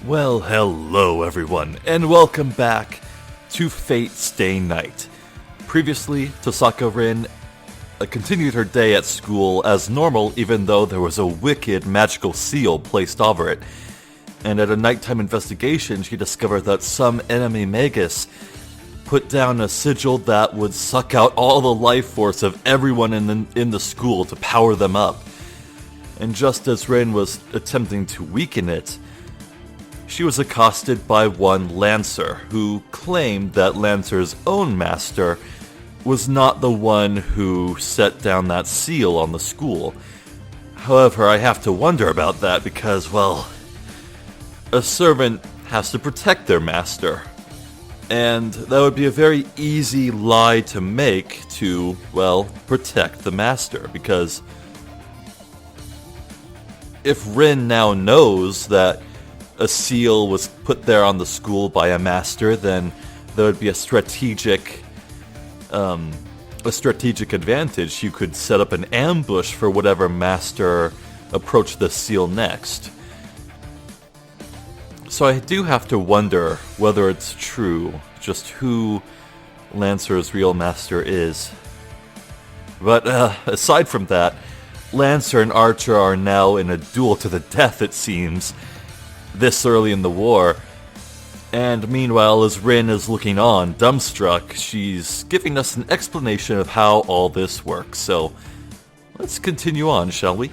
Well, hello everyone, and welcome back to Fate Stay Night. Previously, Tohsaka Rin continued her day at school as normal, even though there was a wicked magical seal placed over it. And at a nighttime investigation, she discovered that some enemy magus put down a sigil that would suck out all the life force of everyone in the school to power them up. And just as Rin was attempting to weaken it, she was accosted by one Lancer, who claimed that Lancer's own master was not the one who set down that seal on the school. However, I have to wonder about that because, well, a servant has to protect their master. And that would be a very easy lie to make to, well, protect the master, because if Rin now knows that a seal was put there on the school by a master, then there would be a strategic advantage. You could set up an ambush for whatever master approached the seal next. So I do have to wonder whether it's true, just who Lancer's real master is. But aside from that, Lancer and Archer are now in a duel to the death, it seems, this early in the war. And meanwhile, as Rin is looking on, dumbstruck, she's giving us an explanation of how all this works. So, let's continue on, shall we?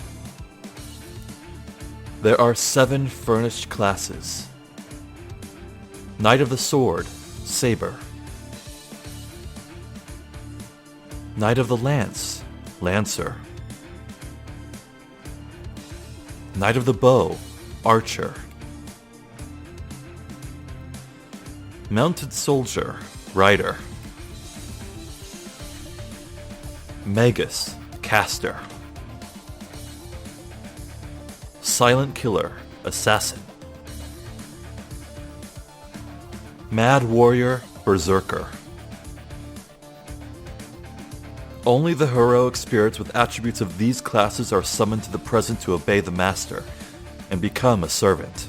There are 7 furnished classes. Knight of the Sword, Saber. Knight of the Lance, Lancer. Knight of the Bow, Archer. Mounted Soldier, Rider. Magus, Caster. Silent Killer, Assassin. Mad Warrior, Berserker. Only the heroic spirits with attributes of these classes are summoned to the present to obey the master and become a servant.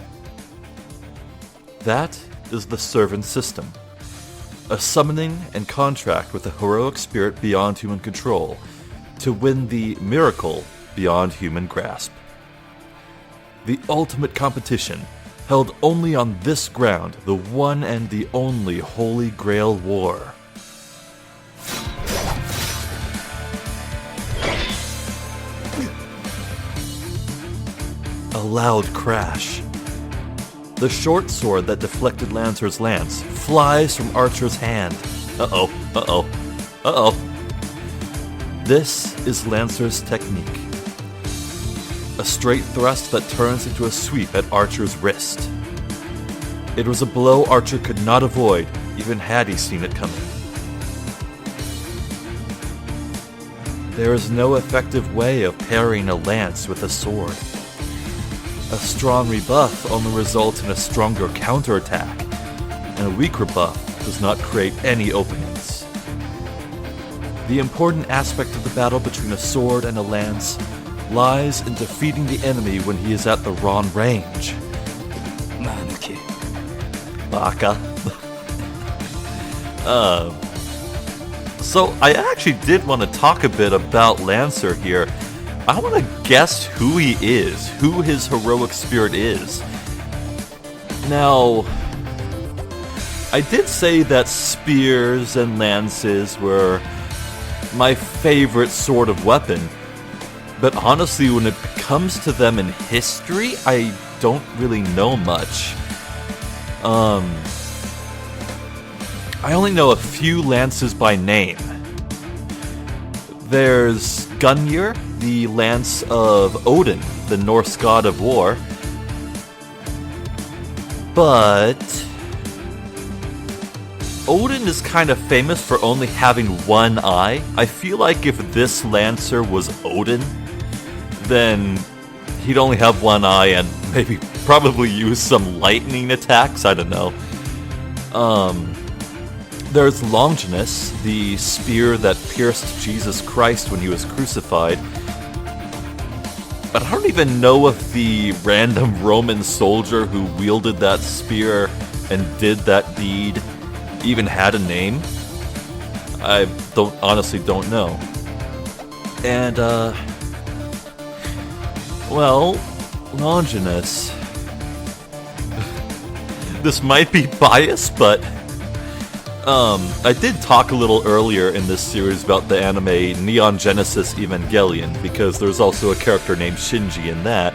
That is the servant system. A summoning and contract with a heroic spirit beyond human control to win the miracle beyond human grasp. The ultimate competition, held only on this ground, the one and the only Holy Grail War. A loud crash. The short sword that deflected Lancer's lance flies from Archer's hand. This is Lancer's technique. A straight thrust that turns into a sweep at Archer's wrist. It was a blow Archer could not avoid, even had he seen it coming. There is no effective way of parrying a lance with a sword. A strong rebuff only results in a stronger counterattack, and a weak rebuff does not create any openings. The important aspect of the battle between a sword and a lance lies in defeating the enemy when he is at the wrong range. Manuki. Baka. So I actually did want to talk a bit about Lancer here. I want to guess who he is, who his heroic spirit is. Now, I did say that spears and lances were my favorite sort of weapon, but honestly, when it comes to them in history, I don't really know much. I only know a few lances by name. There's Gungnir, the lance of Odin, the Norse god of war. But Odin is kind of famous for only having one eye. I feel like if this Lancer was Odin, then he'd only have one eye and probably use some lightning attacks, I don't know. There's Longinus, the spear that pierced Jesus Christ when he was crucified. But I don't even know if the random Roman soldier who wielded that spear and did that deed even had a name. I honestly don't know. And, well, Longinus. This might be biased, but I did talk a little earlier in this series about the anime Neon Genesis Evangelion, because there's also a character named Shinji in that.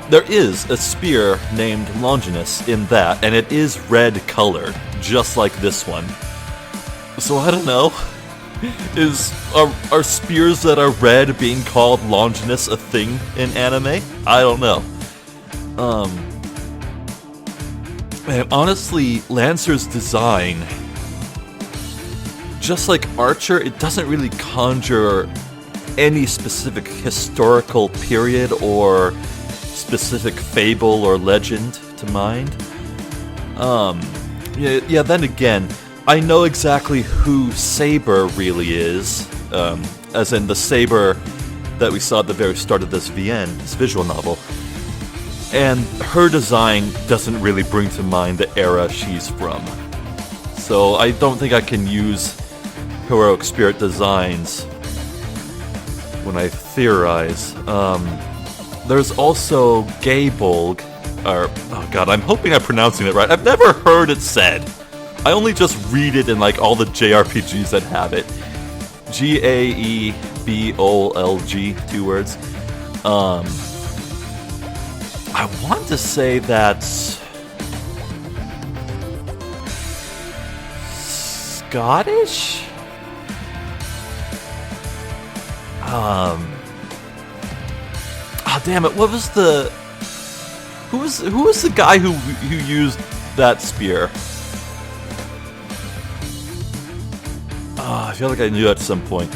There is a spear named Longinus in that, and it is red colored, just like this one. So I don't know. Are spears that are red being called Longinus a thing in anime? I don't know. And honestly, Lancer's design, just like Archer, it doesn't really conjure any specific historical period or specific fable or legend to mind. Yeah, then again, I know exactly who Saber really is, as in the Saber that we saw at the very start of this VN, this visual novel. And her design doesn't really bring to mind the era she's from. So I don't think I can use Heroic Spirit designs when I theorize. There's also Gaybolg, or, oh god, I'm hoping I'm pronouncing it right. I've never heard it said. I only just read it in like all the JRPGs that have it. Gaebolg, 2 words. I want to say that's Scottish? Oh damn it, what was the... Who was the guy who used that spear? I feel like I knew at some point.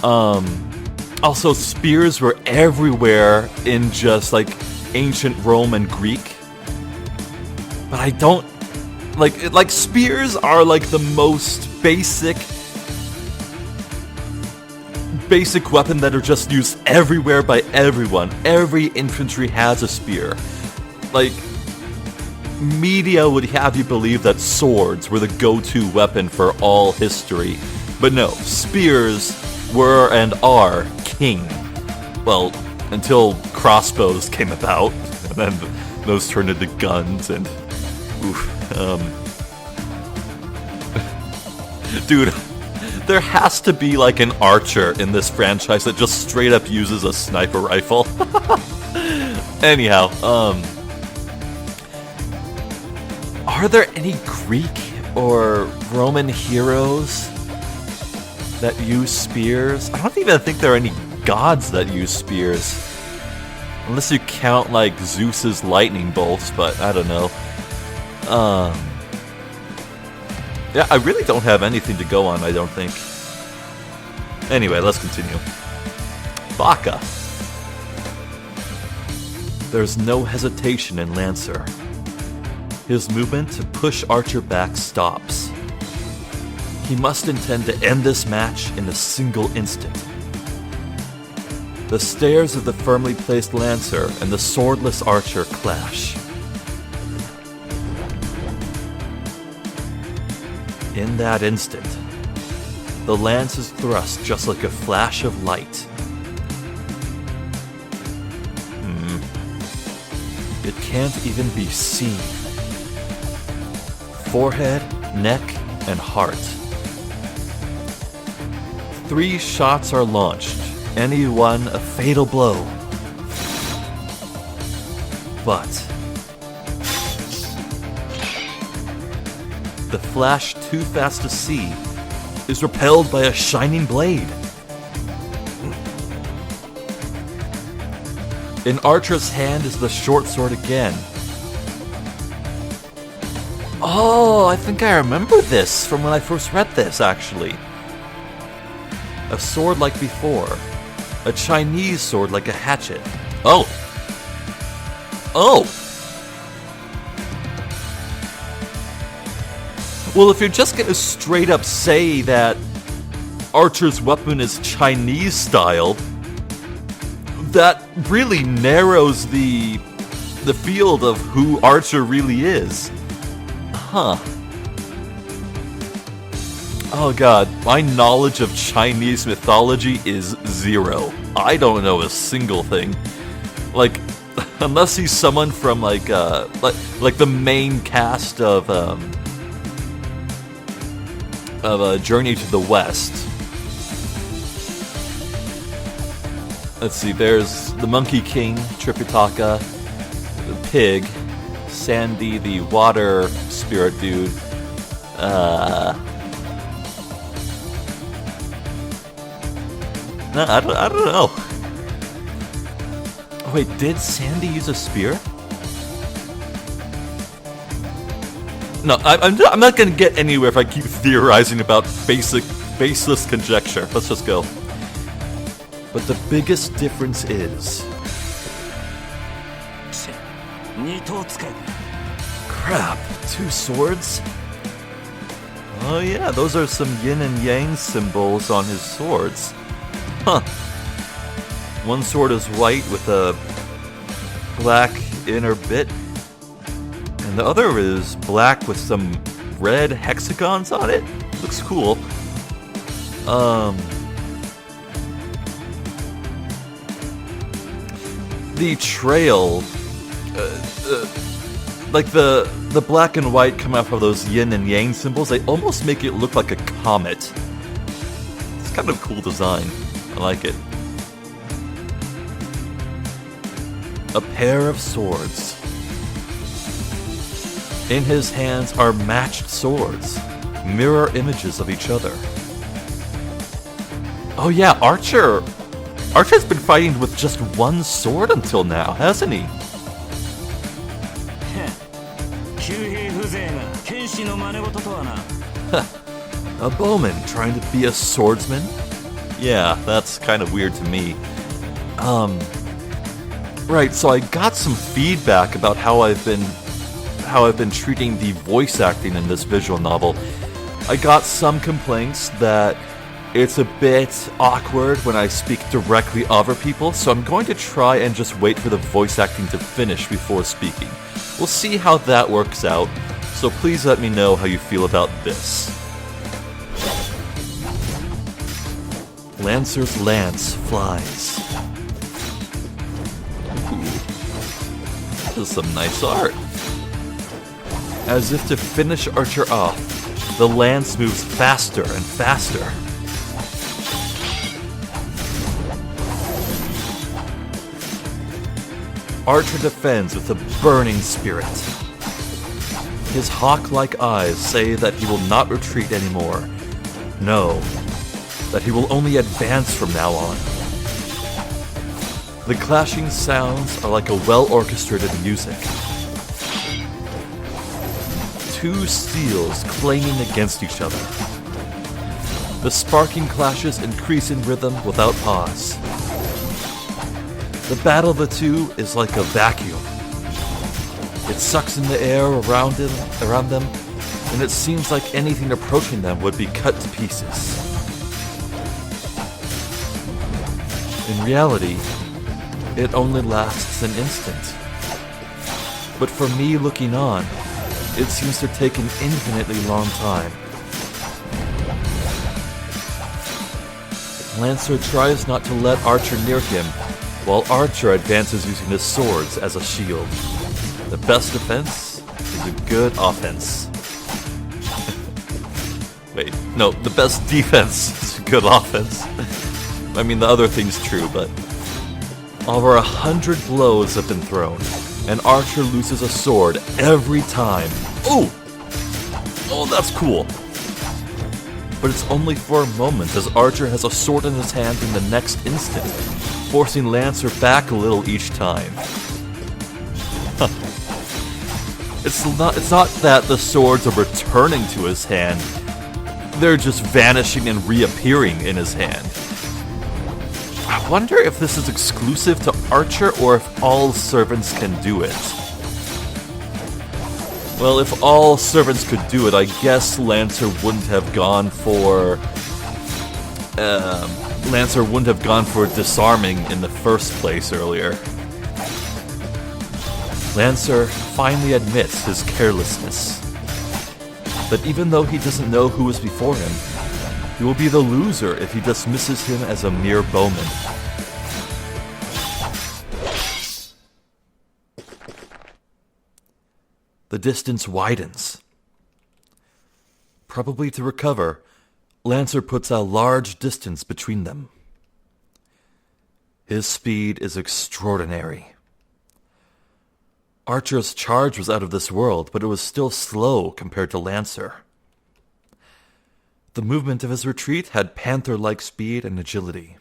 Also, spears were everywhere in just, like, ancient Rome and Greek. But I don't... Like, spears are, like, the most basic weapon that are just used everywhere by everyone. Every infantry has a spear. Like, media would have you believe that swords were the go-to weapon for all history. But no, spears were and are king. Well, until crossbows came about, and then those turned into guns, and... Dude, there has to be like an archer in this franchise that just straight up uses a sniper rifle. Anyhow, are there any Greek or Roman heroes that use spears? I don't even think there are any gods that use spears. Unless you count, like, Zeus's lightning bolts, but I don't know. Yeah, I really don't have anything to go on, I don't think. Anyway, let's continue. Baka. There's no hesitation in Lancer. His movement to push Archer back stops. He must intend to end this match in a single instant. The stares of the firmly placed Lancer and the swordless Archer clash. In that instant, the lance is thrust just like a flash of light. It can't even be seen. Forehead, neck, and heart. 3 shots are launched, any one a fatal blow. But the flash, too fast to see, is repelled by a shining blade. In Archer's hand is the short sword again. Oh, I think I remember this from when I first read this, actually. A sword like before. A Chinese sword like a hatchet. Oh! Oh! Well, if you're just gonna straight up say that Archer's weapon is Chinese style, that really narrows the field of who Archer really is. Huh. Oh god, my knowledge of Chinese mythology is zero. I don't know a single thing. Like, unless he's someone from like the main cast of Journey to the West. Let's see, there's the Monkey King, Tripitaka, the pig, Sandy, the water spirit dude, no, I don't know. Wait, did Sandy use a spear? No, I'm not gonna get anywhere if I keep theorizing about baseless conjecture. Let's just go. But the biggest difference is... Crap, 2 swords? Oh yeah, those are some yin and yang symbols on his swords. Huh. One sword is white with a black inner bit, and the other is black with some red hexagons on it. Looks cool. The trail, like the black and white come out of those yin and yang symbols, they almost make it look like a comet. It's kind of a cool design. I like it. A pair of swords. In his hands are matched swords, mirror images of each other. Oh yeah, Archer's been fighting with just one sword until now, hasn't he? A bowman trying to be a swordsman? Yeah, that's kind of weird to me. Right, so I got some feedback about how I've been treating the voice acting in this visual novel. I got some complaints that it's a bit awkward when I speak directly over people, so I'm going to try and just wait for the voice acting to finish before speaking. We'll see how that works out, so please let me know how you feel about this. Lancer's lance flies. Ooh. This is some nice art. As if to finish Archer off, the lance moves faster and faster. Archer defends with a burning spirit. His hawk-like eyes say that he will not retreat anymore. No, that he will only advance from now on. The clashing sounds are like a well-orchestrated music. 2 steels clanging against each other. The sparking clashes increase in rhythm without pause. The battle of the two is like a vacuum. It sucks in the air around them, and it seems like anything approaching them would be cut to pieces. In reality, it only lasts an instant. But for me looking on, it seems to take an infinitely long time. Lancer tries not to let Archer near him, while Archer advances using his swords as a shield. The best defense is a good offense. Wait, no, the best defense is a good offense. I mean, the other thing's true, but... Over 100 blows have been thrown, and Archer loses a sword every time. Ooh! Oh, that's cool. But it's only for a moment, as Archer has a sword in his hand in the next instant, forcing Lancer back a little each time. Huh. It's not that the swords are returning to his hand, they're just vanishing and reappearing in his hand. I wonder if this is exclusive to Archer or if all servants can do it. Well, if all servants could do it, I guess Lancer wouldn't have gone for Lancer wouldn't have gone for disarming in the first place earlier. Lancer finally admits his carelessness. That even though he doesn't know who is before him, he will be the loser if he dismisses him as a mere bowman. The distance widens. Probably to recover, Lancer puts a large distance between them. His speed is extraordinary. Archer's charge was out of this world, but it was still slow compared to Lancer. The movement of his retreat had panther-like speed and agility.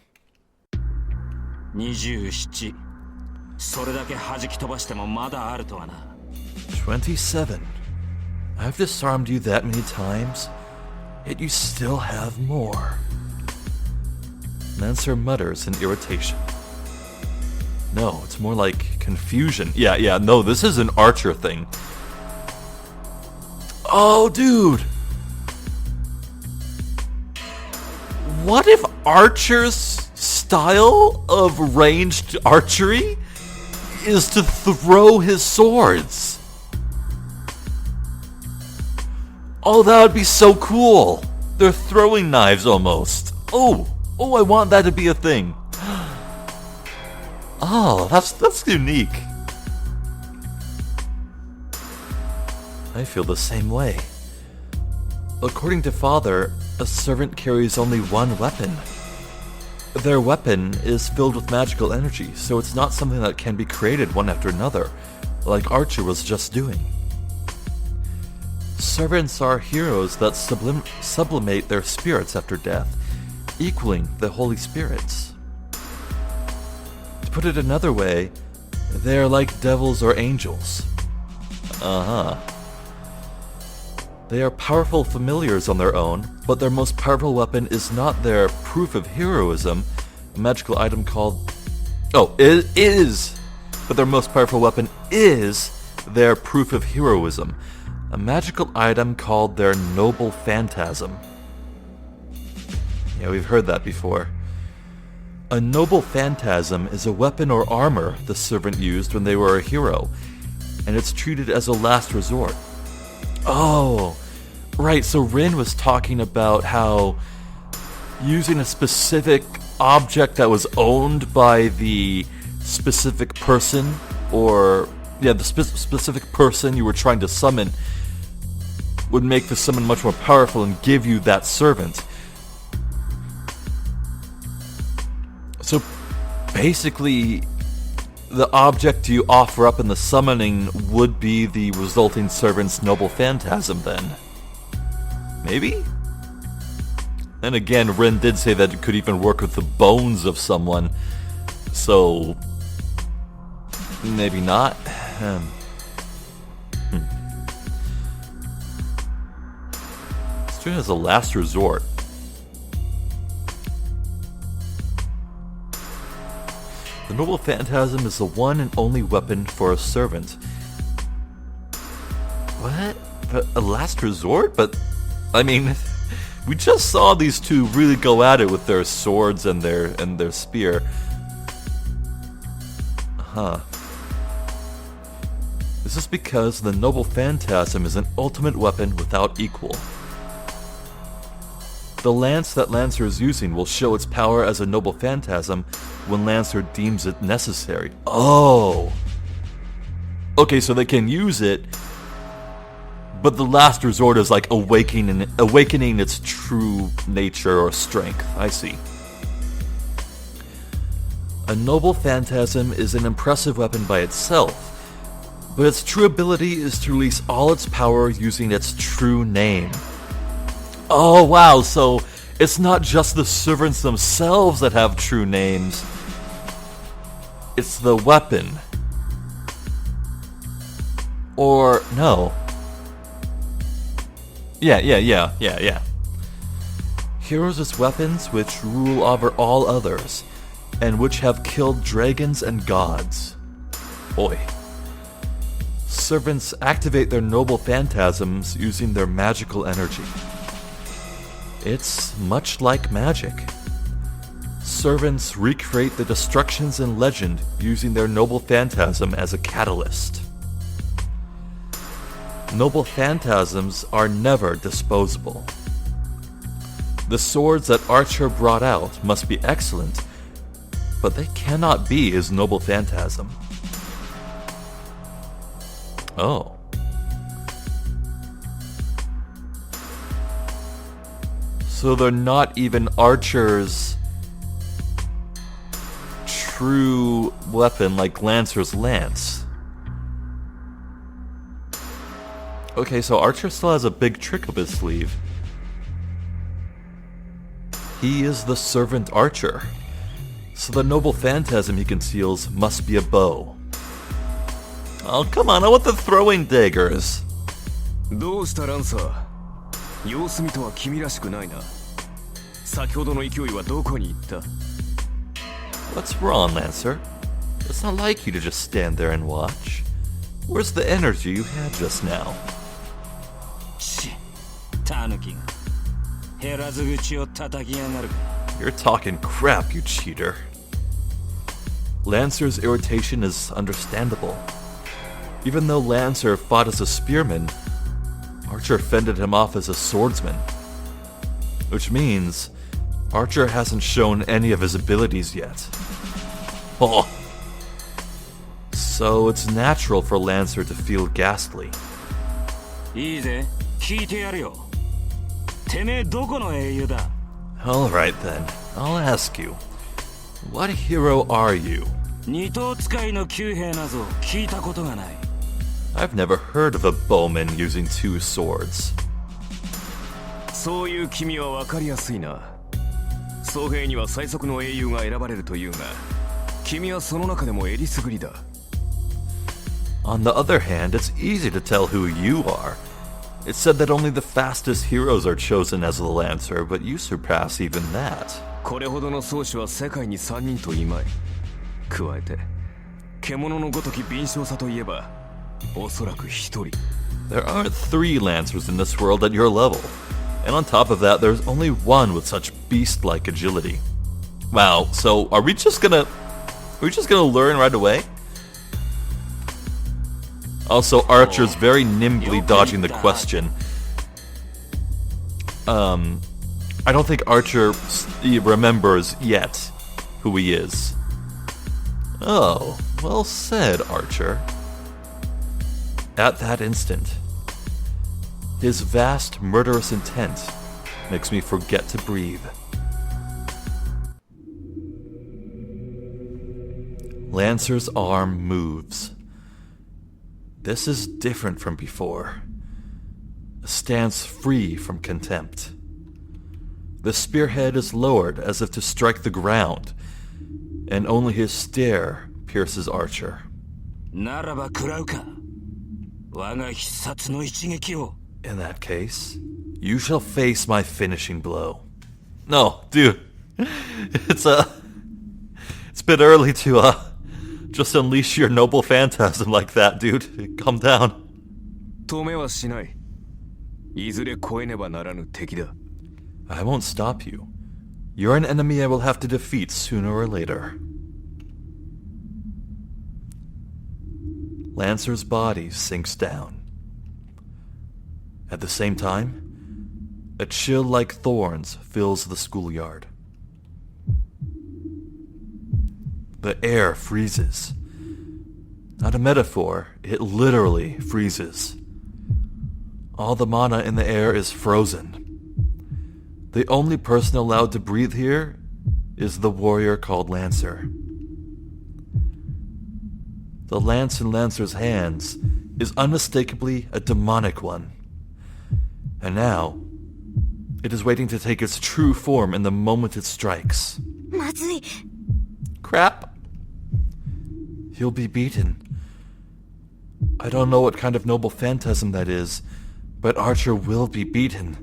27. それだけ弾き飛ばしてもまだあるとはな。27. I've disarmed you that many times, yet you still have more. Lancer mutters in irritation. No, it's more like confusion. Yeah, no, this is an Archer thing. Oh, dude! What if Archer's style of ranged archery is to throw his swords? Oh, that would be so cool! They're throwing knives almost. Oh, I want that to be a thing. Oh, that's unique. I feel the same way. According to Father, a servant carries only one weapon. Their weapon is filled with magical energy, so it's not something that can be created one after another, like Archer was just doing. Servants are heroes that sublimate their spirits after death, equaling the Holy Spirits. To put it another way, they are like devils or angels. They are powerful familiars on their own, but their most powerful weapon is not their proof of heroism, a magical item called... it is! But their most powerful weapon is their proof of heroism, a magical item called their noble phantasm. Yeah, we've heard that before. A noble phantasm is a weapon or armor the servant used when they were a hero, and it's treated as a last resort. Oh, right, so Rin was talking about how using a specific object that was owned by the specific person, or, the specific person you were trying to summon, would make the summon much more powerful and give you that servant. So, basically, the object you offer up in the summoning would be the resulting servant's noble phantasm, then. Maybe? Then again, Rin did say that it could even work with the bones of someone, so... maybe not. Let's do it as a last resort. The noble phantasm is the one and only weapon for a servant. What? But a last resort? But, I mean, we just saw these two really go at it with their swords and their spear. This is because the noble phantasm is an ultimate weapon without equal. The lance that Lancer is using will show its power as a noble phantasm when Lancer deems it necessary. Oh! Okay, so they can use it, but the last resort is like awakening its true nature or strength. I see. A noble phantasm is an impressive weapon by itself, but its true ability is to release all its power using its true name. Oh wow, so it's not just the servants themselves that have true names. It's the weapon. Or, no. Yeah. Heroes as weapons which rule over all others, and which have killed dragons and gods. Oi. Servants activate their noble phantasms using their magical energy. It's much like magic. Servants recreate the destructions in legend using their noble phantasm as a catalyst. Noble phantasms are never disposable. The swords that Archer brought out must be excellent, but they cannot be his noble phantasm. Oh. So they're not even Archer's true weapon like Lancer's lance. Okay, so Archer still has a big trick up his sleeve. He is the servant archer. So the noble phantasm he conceals must be a bow. Oh, come on, I want the throwing daggers. どうしたランサー様子見とは君らしくないな先ほどの勢いはどこに行った What's wrong, Lancer? It's not like you to just stand there and watch. Where's the energy you had just now? ちタヌキが減らず口を叩きやがる You're talking crap, you cheater. Lancer's irritation is understandable. Even though Lancer fought as a spearman, Archer fended him off as a swordsman. Which means Archer hasn't shown any of his abilities yet. Oh. So it's natural for Lancer to feel ghastly. いいぜ聞いてやるよてめえどこの英雄だ Alright then, I'll ask you. What hero are you? 二頭使いの旧兵など聞いたことがない I've never heard of a bowman using two swords. そういう君は分かりやすいな僧兵には最速の英雄が選ばれるというが君はその中でもえりすぐりだ On the other hand, it's easy to tell who you are. It's said that only the fastest heroes are chosen as the Lancer, but you surpass even that. これほどの宗師は世界に3人といまい加えて獣のごとき敏捷さといえばおそらく1人 There aren't 3 Lancers in this world at your level. And on top of that, there's only one with such beast-like agility. Wow, so are we just gonna learn right away? Also, Archer's very nimbly dodging the question. I don't think Archer remembers yet who he is. Oh, well said, Archer. At that instant, his vast murderous intent makes me forget to breathe. Lancer's arm moves. This is different from before. A stance free from contempt. The spearhead is lowered as if to strike the ground, and only his stare pierces Archer. ならば食らうか我が必殺の一撃を In that case, you shall face my finishing blow. No, dude. It's a bit early to just unleash your noble phantasm like that, dude. Calm down. 止めはしないいずれ越えねばならぬ敵だ I won't stop you. You're an enemy I will have to defeat sooner or later. Lancer's body sinks down. At the same time, a chill like thorns fills the schoolyard. The air freezes. Not a metaphor, it literally freezes. All the mana in the air is frozen. The only person allowed to breathe here is the warrior called Lancer. The lance in Lancer's hands is unmistakably a demonic one. And now, it is waiting to take its true form in the moment it strikes. まずい Crap. He'll be beaten. I don't know what kind of noble phantasm that is, but Archer will be beaten.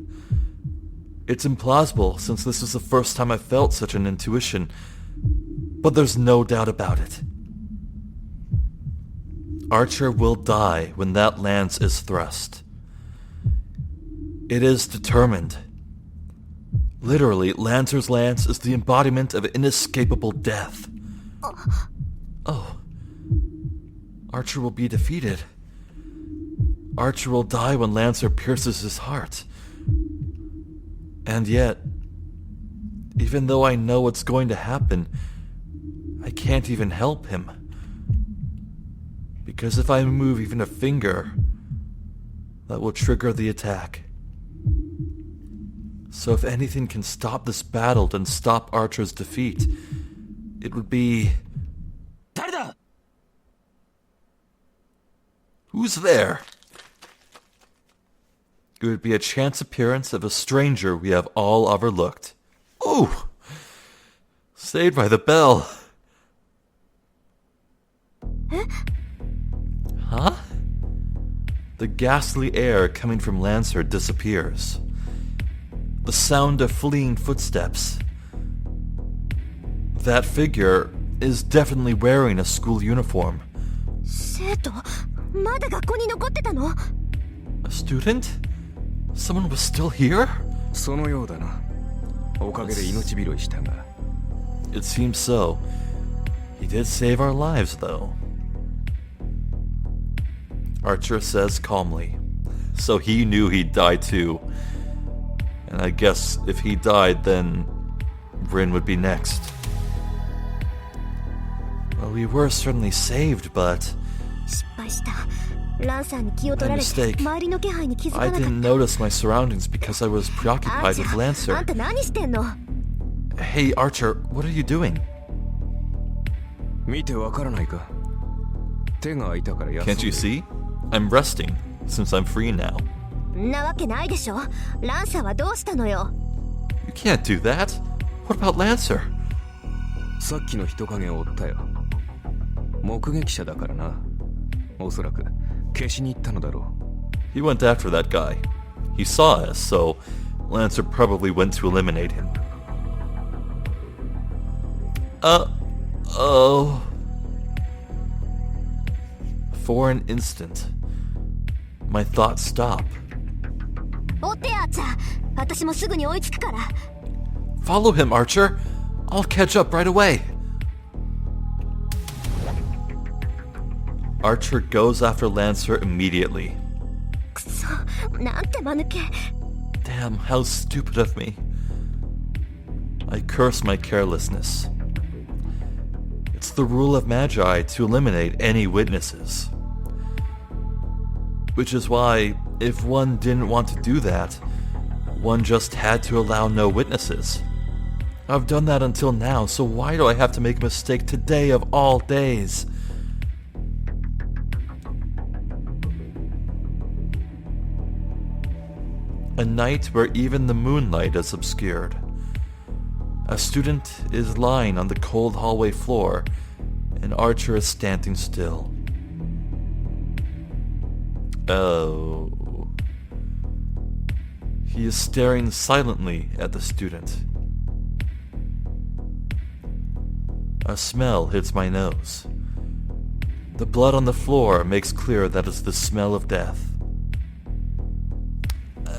It's implausible, since this is the first time I've felt such an intuition, but there's no doubt about it. Archer will die when that lance is thrust. It is determined. Literally, Lancer's lance is the embodiment of inescapable death. Oh. Archer will be defeated. Archer will die when Lancer pierces his heart. And yet, even though I know what's going to happen, I can't even help him. Because if I move even a finger, that will trigger the attack. So if anything can stop this battle and stop Archer's defeat, it would be... 誰だ? Who's there? It would be a chance appearance of a stranger we have all overlooked. Oh! Saved by the bell. Huh? The ghastly air coming from Lancer disappears. The sound of fleeing footsteps. That figure is definitely wearing a school uniform. 生徒、まだ学校に残ってたの? A student? Someone was still here? そのようだな。おかげで命拾いしたが。It seems so. He did save our lives, though. Archer says calmly. So he knew he'd die too. And I guess if he died, then Rin would be next. Well, we were certainly saved, but... 失敗した。ランサーに気を取られて、 My mistake. 周りの気配に気づか I なかった。 didn't notice my surroundings because I was アー preoccupied チ with ャー、あ Lancer. んた何してんの? Hey, Archer, what are you doing? 見てわからないか。手が空いたから休んで。 Can't you see? I'm resting, since I'm free now. んなわけないでしょ。ランサーはどうしたのよ? You can't do that. What about Lancer? さっきの人影を追ったよ。目撃者だからな。おそらく消しに行ったのだろう。 He went after that guy. He saw us, so Lancer probably went to eliminate him. Oh. For an instant, my thoughts stop. 追ってアーチャー。私もすぐに追いつくから。 Follow him, Archer. I'll catch up right away. Archer goes after Lancer immediately. くそ、なんて間抜け。 Damn, how stupid of me. I curse my carelessness. It's the rule of Magi to eliminate any witnesses. Which is why, if one didn't want to do that, one just had to allow no witnesses. I've done that until now, so why do I have to make a mistake today of all days? A night where even the moonlight is obscured. A student is lying on the cold hallway floor, and Archer is standing still. Oh. He is staring silently at the student. A smell hits my nose. The blood on the floor makes clear that it's the smell of death.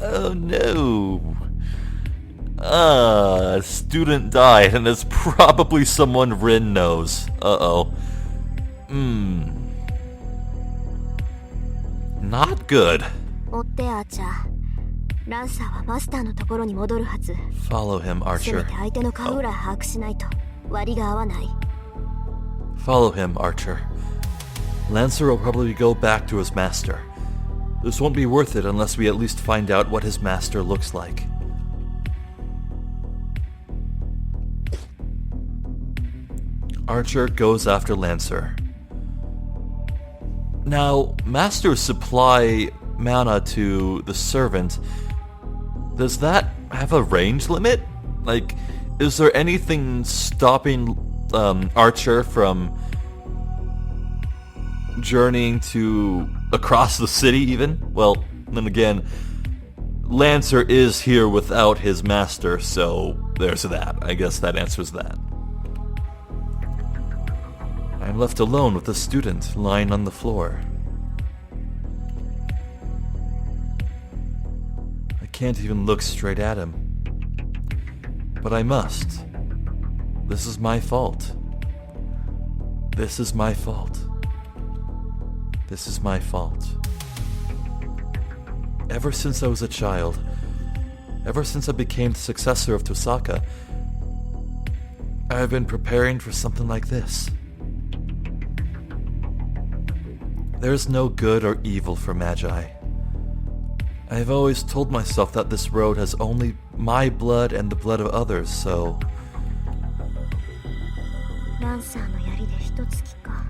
Oh no! A student died, and it's probably someone Rin knows. Uh-oh. Not good. 追ってアーチャー。ランサーはマスターのところに戻るはず。 Follow him, せめ Archer. て相手の顔ぐらい把握しないと割が合わない。 Follow him, Archer. Lancer will probably go back to his master. This won't be worth it unless we at least find out what his master looks like. Archer goes after Lancer. Now, masters supply mana to the servant. Does that have a range limit? Like, is there anything stopping Archer from journeying to across the city even? Well, then again, Lancer is here without his master, so there's that. I guess that answers that. I'm left alone with the student lying on the floor. I can't even look straight at him. But I must. This is my fault. This is my fault. This is my fault. Ever since I was a child, ever since I became the successor of Tohsaka, I have been preparing for something like this. There is no good or evil for Magi. I have always told myself that this road has only my blood and the blood of others, so... ランサーの槍で一突きか。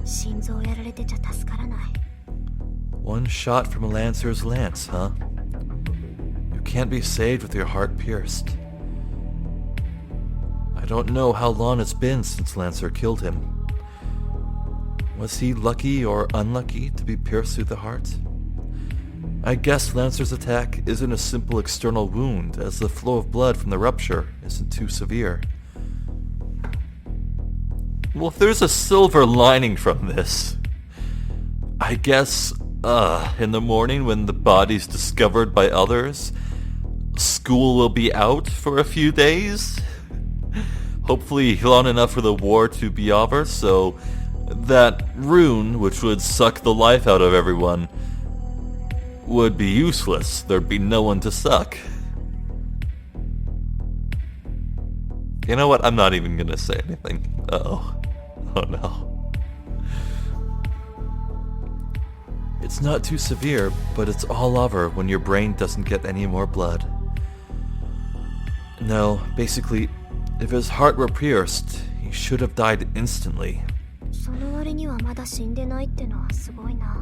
心臓やられてちゃ助からない。One shot from a lancer's lance, huh? You can't be saved with your heart pierced. I don't know how long it's been since Lancer killed him. Was he lucky or unlucky to be pierced through the heart? I guess Lancer's attack isn't a simple external wound, as the flow of blood from the rupture isn't too severe. Well, if there's a silver lining from this, I guess, in the morning when the body's discovered by others, school will be out for a few days? Hopefully long enough for the war to be over, so that rune, which would suck the life out of everyone, would be useless. There'd be no one to suck. You know what? I'm not even gonna say anything. Uh-oh. Oh no. It's not too severe, but it's all over when your brain doesn't get any more blood. No, basically, if his heart were pierced, he should have died instantly. その割にはまだ死んでないってのはすごいな。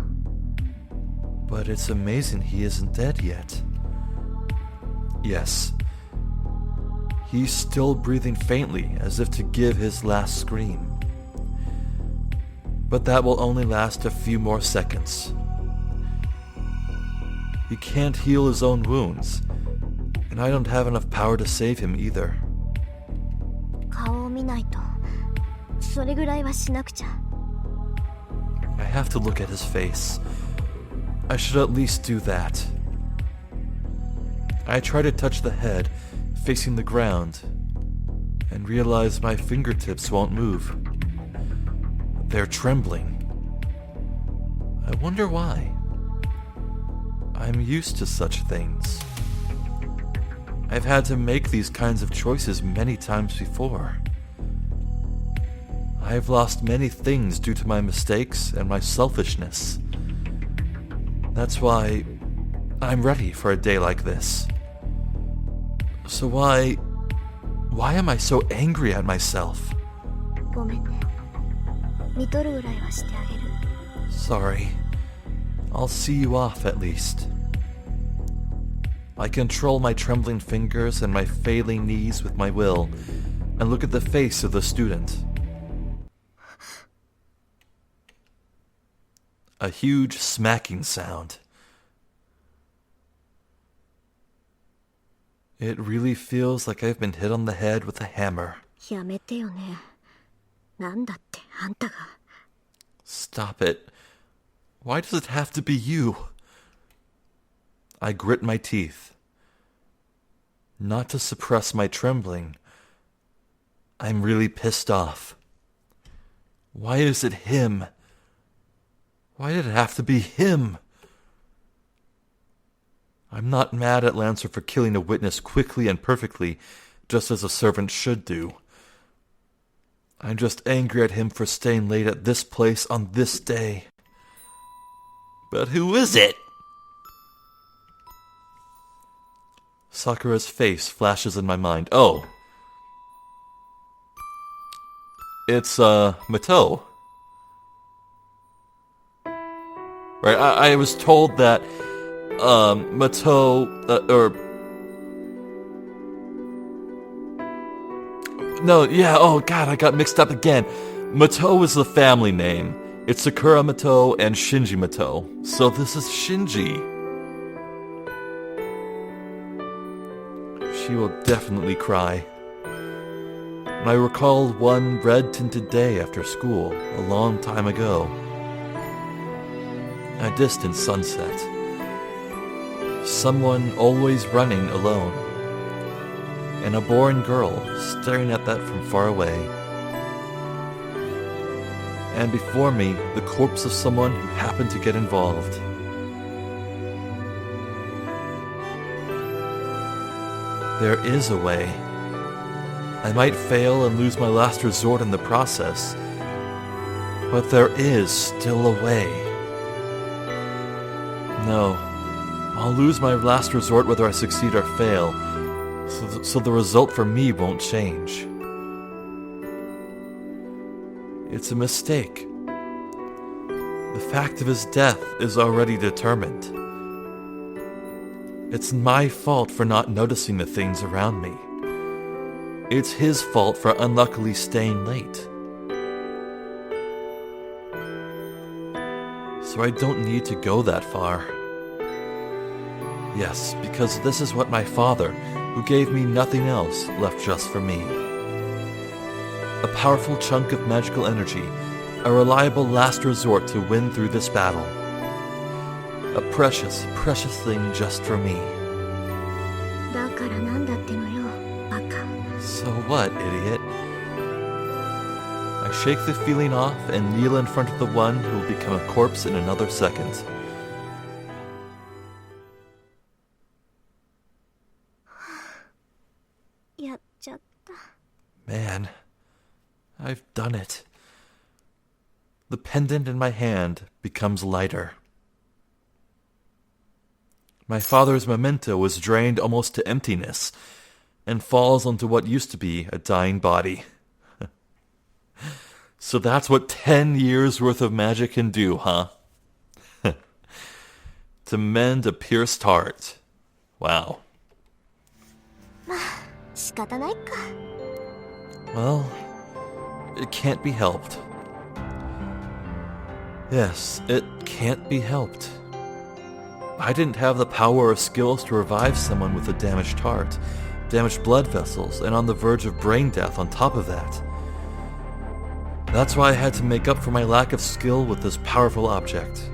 But it's amazing he isn't dead yet. Yes. He's still breathing faintly, as if to give his last scream. But that will only last a few more seconds. He can't heal his own wounds, and I don't have enough power to save him either. 顔を見ないと。それぐらいはしなくちゃ。I have to look at his face. I should at least do that. I try to touch the head, facing the ground, and realize my fingertips won't move. They're trembling. I wonder why. I'm used to such things. I've had to make these kinds of choices many times before. I've lost many things due to my mistakes and my selfishness. That's why I'm ready for a day like this. So why am I so angry at myself? ごめんね。見とるぐらいはしてあげる。Sorry. I'll see you off at least. I control my trembling fingers and my failing knees with my will, and look at the face of the student. A huge smacking sound. It really feels like I've been hit on the head with a hammer. やめてよね。なんだってあんたが。Stop it. Why does it have to be you? I grit my teeth. Not to suppress my trembling. I'm really pissed off. Why is it him? Why did it have to be him? I'm not mad at Lancer for killing a witness quickly and perfectly, just as a servant should do. I'm just angry at him for staying late at this place on this day. But who is it? Sakura's face flashes in my mind. Oh. It's, Mato. Right, I was told that, Mato, No, yeah, oh god, I got mixed up again. Mato is the family name. It's Sakura Mato and Shinji Mato. So this is Shinji. She will definitely cry. And I recall one red-tinted day after school, a long time ago. A distant sunset. Someone always running alone. and a boring girl staring at that from far away. And before me, the corpse of someone who happened to get involved. There is a way. I might fail and lose my last resort in the process, but there is still a way. No, I'll lose my last resort whether I succeed or fail, so the result for me won't change. It's a mistake. The fact of his death is already determined. It's my fault for not noticing the things around me. It's his fault for unluckily staying late. So I don't need to go that far. Yes, because this is what my father, who gave me nothing else, left just for me. A powerful chunk of magical energy, a reliable last resort to win through this battle. A precious, precious thing just for me. だからなんだってのよ、バカ。 So what, idiot? I shake the feeling off and kneel in front of the one who will become a corpse in another second. Man, I've done it. The pendant in my hand becomes lighter. My father's memento is drained almost to emptiness and falls onto what used to be a dying body. So that's what 10 years worth of magic can do, huh? To mend a pierced heart. Wow. 仕方ないか。 Well, it can't be helped. Yes, it can't be helped. I didn't have the power or skills to revive someone with a damaged heart, damaged blood vessels, and on the verge of brain death on top of that. That's why I had to make up for my lack of skill with this powerful object.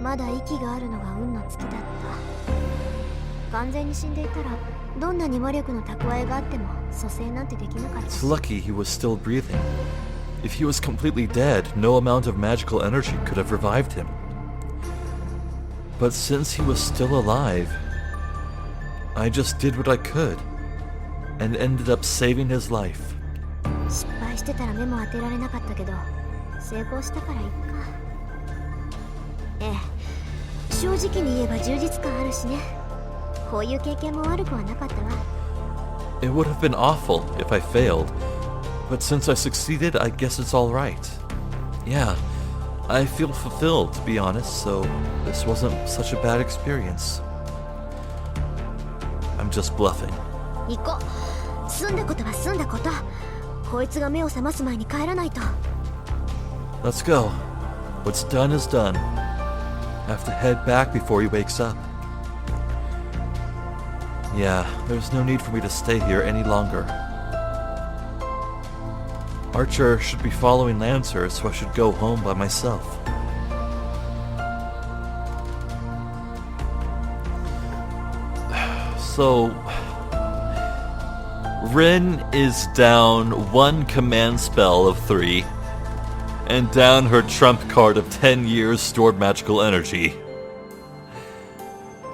まだ息があるのが運の尽きだった。完全に死んでいたら、どんなに魔力の蓄えがあっても蘇生なんてできなかった。 It's lucky he was still breathing. If he was completely dead, no amount of magical energy could have revived him. But since he was still alive, I just did what I could, and ended up saving his life. 失敗してたら目も当てられなかったけど、成功したからいっか。ええ、正直に言えば充実感あるしね。こういう経験も悪くはなかったわ。 It would have been awful if I failed, but since I succeeded, I guess it's all right. Yeah, I feel fulfilled, to be honest, so this wasn't such a bad experience. I'm just bluffing. 行こう。済んだことは済んだこと。こいつが目を覚ます前に帰らないと。 Let's go. What's done is done. Have to head back before he wakes up. Yeah, there's no need for me to stay here any longer. Archer should be following Lancer, so I should go home by myself. So, Rin is down one command spell of 3, and down her trump card of 10 years stored magical energy.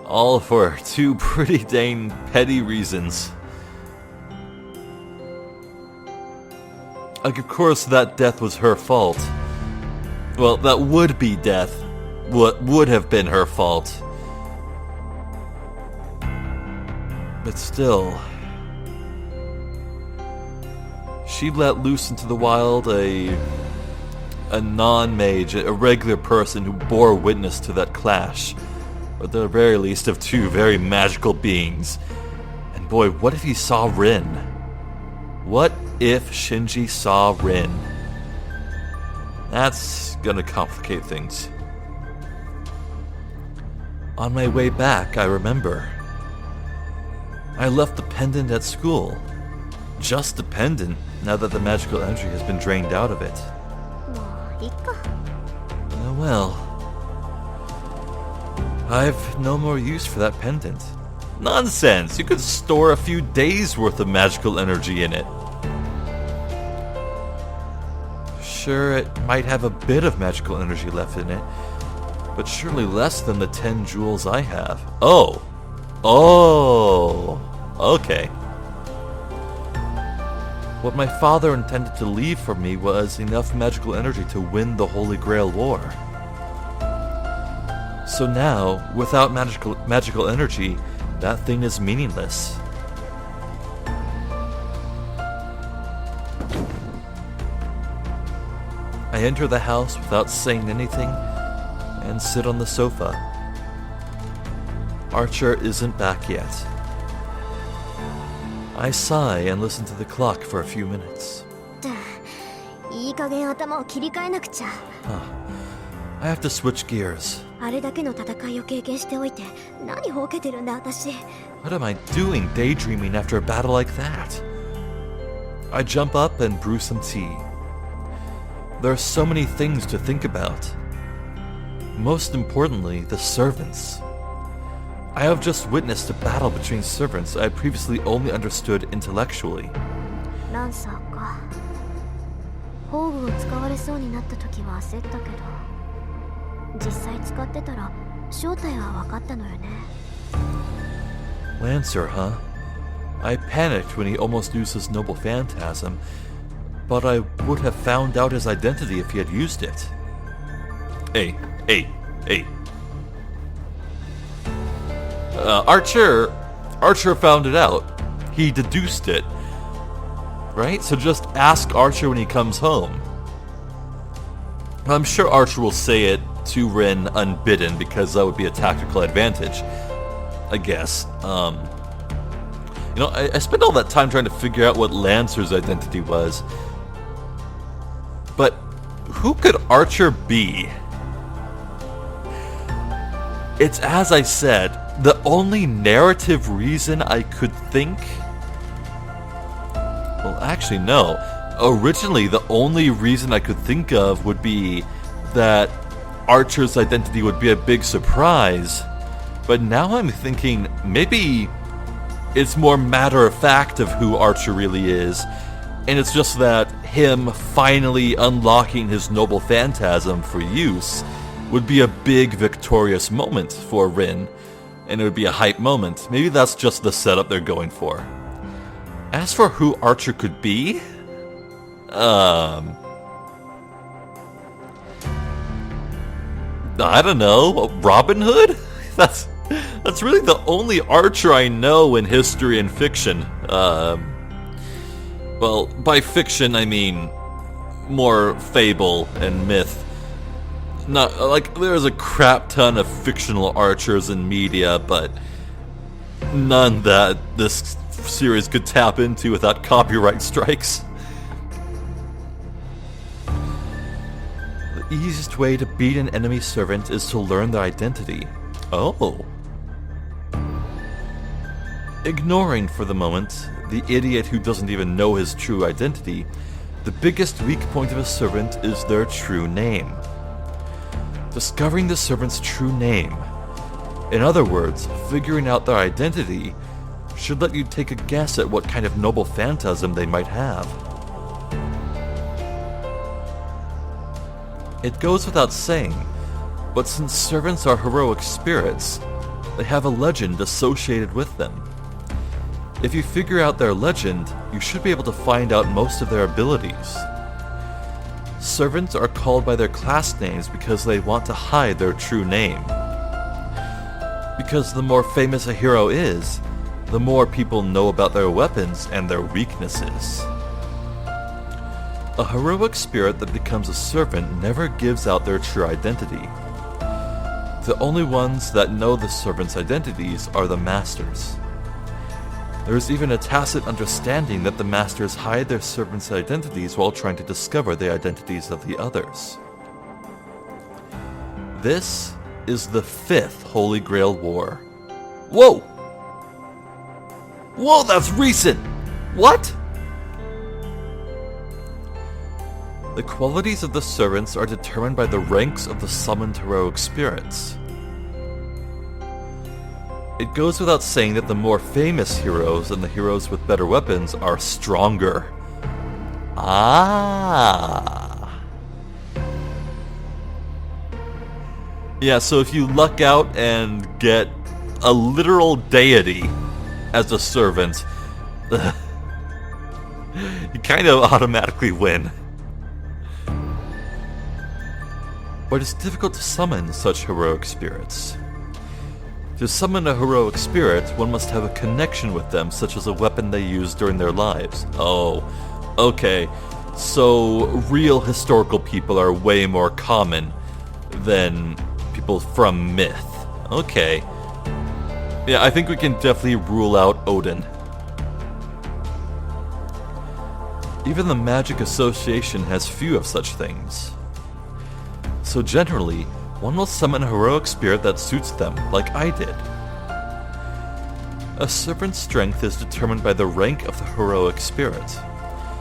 All for 2 pretty dang petty reasons. Like, of course, that death was her fault. Well, that would-be death would have been her fault. But still, she let loose into the wild a non-mage, a regular person who bore witness to that clash, or at the very least of 2 very magical beings. And boy, what if he saw Rin? What if Shinji saw Rin? That's gonna complicate things. On my way back, I remember, I left the pendant at school. Just the pendant, now that the magical energy has been drained out of it. もういいか。 Oh well. I've no more use for that pendant. Nonsense! You could store a few days worth of magical energy in it. Sure, it might have a bit of magical energy left in it, but surely less than the 10 jewels I have. Oh! Oh! Okay. What my father intended to leave for me was enough magical energy to win the Holy Grail War. So now, without magical energy, that thing is meaningless. I enter the house without saying anything and sit on the sofa. Archer isn't back yet. I sigh and listen to the clock for a few minutes. いい加減頭を切り替えなくちゃ。 I have to switch gears. あれだけの戦いを経験しておいて、何ほうけてるんだ私。 What am I doing daydreaming after a battle like that? I jump up and brew some tea. There are so many things to think about. Most importantly, the servants. I have just witnessed a battle between servants I had previously only understood intellectually. ランサーか。宝具を使われそうになった時は焦ったけど、実際使ってたら正体は分かったのよね。 Lancer, huh? I panicked when he almost used his noble phantasm, but I would have found out his identity if he had used it. Hey. Archer found it out. He deduced it. Right? So just ask Archer when he comes home. I'm sure Archer will say it to Rin unbidden because that would be a tactical advantage, I guess. I spent all that time trying to figure out what Lancer's identity was. But who could Archer be? It's as I said, the only narrative reason I could think... Well, actually, no. Originally, the only reason I could think of would be that Archer's identity would be a big surprise. But now I'm thinking maybe it's more matter-of-fact of who Archer really is, and it's just that him finally unlocking his noble phantasm for use would be a big victorious moment for Rin, and it would be a hype moment. Maybe that's just the setup they're going for. As for who Archer could be, I don't know, Robin Hood? That's really the only Archer I know in history and fiction. Well, by fiction I mean more fable and myth. Not like there's a crap ton of fictional archers in media, but none that this series could tap into without copyright strikes. The easiest way to beat an enemy servant is to learn their identity. Oh. Ignoring for the moment the idiot who doesn't even know his true identity, the biggest weak point of a servant is their true name. Discovering the servant's true name, in other words, figuring out their identity, should let you take a guess at what kind of noble phantasm they might have. It goes without saying, but since servants are heroic spirits, they have a legend associated with them. If you figure out their legend, you should be able to find out most of their abilities. Servants are called by their class names because they want to hide their true name. Because the more famous a hero is, the more people know about their weapons and their weaknesses. A heroic spirit that becomes a servant never gives out their true identity. The only ones that know the servants' identities are the masters. There is even a tacit understanding that the masters hide their servants' identities while trying to discover the identities of the others. This is the 5th Holy Grail War. Whoa! Whoa, that's recent! What? The qualities of the servants are determined by the ranks of the summoned heroic spirits. it goes without saying that the more famous heroes and the heroes with better weapons are stronger. Ah. Yeah, so if you luck out and get a literal deity as a servant, you kind of automatically win. But it's difficult to summon such heroic spirits. To summon a heroic spirit, one must have a connection with them, such as a weapon they use during their lives. Oh, okay. So, real historical people are way more common than people from myth. Okay. Yeah, I think we can definitely rule out Odin. Even the Magic Association has few of such things. So generally, one will summon a heroic spirit that suits them, like I did. A servant's strength is determined by the rank of the heroic spirit.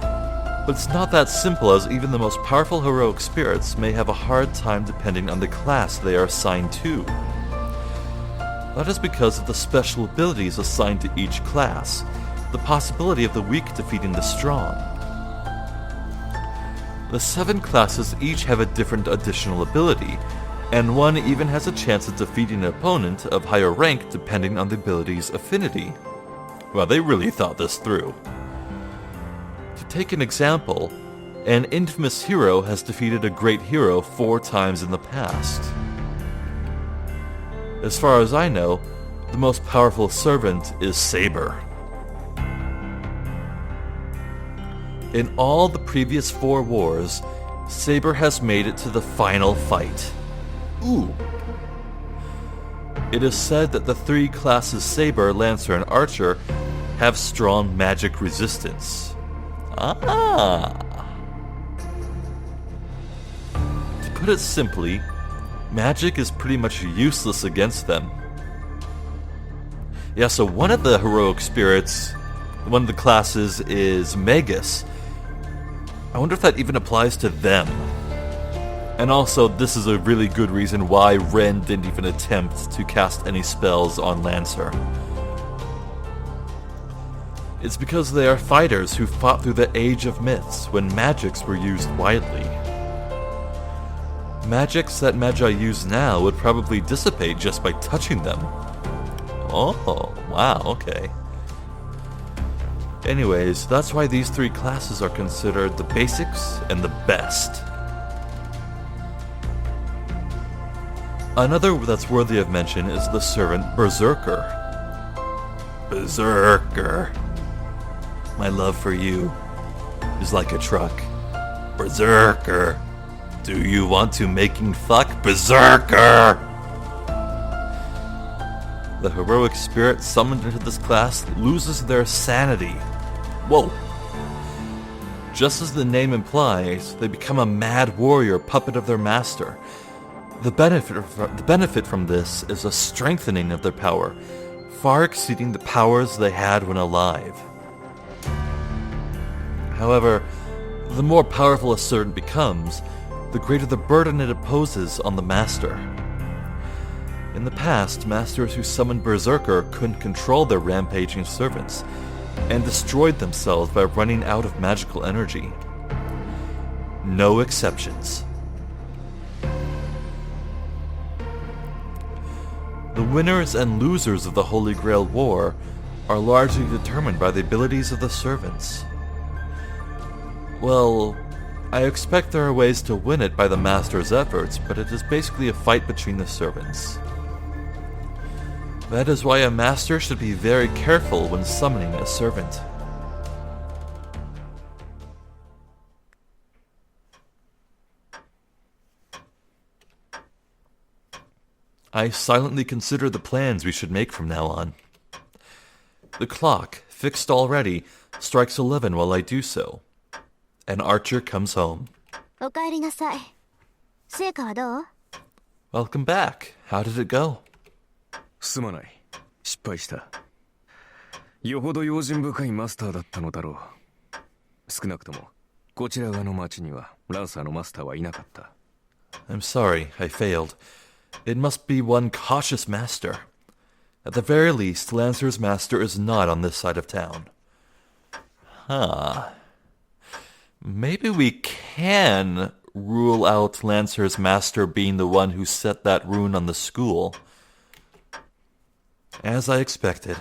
But it's not that simple, as even the most powerful heroic spirits may have a hard time depending on the class they are assigned to. That is because of the special abilities assigned to each class, the possibility of the weak defeating the strong. The 7 classes each have a different additional ability, and one even has a chance of defeating an opponent of higher rank depending on the ability's affinity. Well, they really thought this through. To take an example, an infamous hero has defeated a great hero 4 times in the past. As far as I know, the most powerful servant is Saber. In all the previous 4 wars, Saber has made it to the final fight. Ooh. It is said that the 3 classes Saber, Lancer, and Archer have strong magic resistance. Ah. To put it simply, magic is pretty much useless against them. Yeah, so one of the heroic spirits, one of the classes is Magus. I wonder if that even applies to them. And also, this is a really good reason why Rin didn't even attempt to cast any spells on Lancer. It's because they are fighters who fought through the Age of Myths, when magics were used widely. Magics that Magi use now would probably dissipate just by touching them. Oh, wow, okay. Anyways, that's why these 3 classes are considered the basics and the best. Another that's worthy of mention is the servant Berserker. Berserker. My love for you is like a truck. Berserker. Do you want to making fuck? Berserker! The heroic spirit summoned into this class loses their sanity. Whoa. Just as the name implies, they become a mad warrior puppet of their master. The benefit from this is a strengthening of their power, far exceeding the powers they had when alive. However, the more powerful a servant becomes, the greater the burden it imposes on the master. In the past, masters who summoned Berserker couldn't control their rampaging servants, and destroyed themselves by running out of magical energy. No exceptions. The winners and losers of the Holy Grail War are largely determined by the abilities of the servants. Well, I expect there are ways to win it by the master's efforts, but it is basically a fight between the servants. That is why a master should be very careful when summoning a servant. I silently consider the plans we should make from now on. The clock, fixed already, strikes 11 while I do so. And Archer comes home. おかえりなさい。成果はどう？ Welcome back. How did it go? すまない。失敗した。よほど用心深いマスターだったのだろう。少なくとも、こちら側の町にはランサーのマスターはいなかった。I'm sorry, I failed. It must be one cautious master. At the very least, Lancer's master is not on this side of town. Huh. Maybe we can rule out Lancer's master being the one who set that rune on the school. As I expected.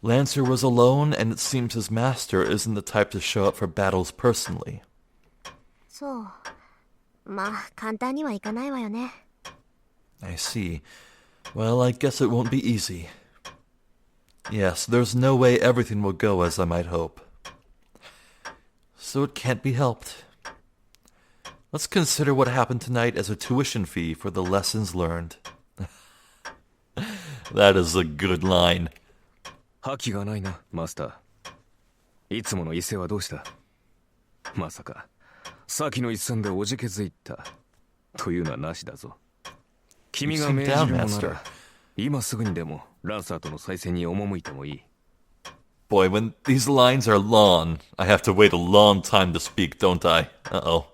Lancer was alone, and it seems his master isn't the type to show up for battles personally. そう。まあ、簡単にはいかないわよね。I see. Well, I guess it won't be easy. Yes, there's no way everything will go as I might hope. So it can't be helped. Let's consider what happened tonight as a tuition fee for the lessons learned. That is a good line. 覇気がないな、マスター。いつもの伊勢はどうした？まさか、先の一戦でおじけづいたというのはなしだぞ。君が命じるのなら、今すぐにでもランサーとの再戦に赴いてもいい。Boy, when these lines are long, I have to wait a long time to speak, don't I? Uh-oh.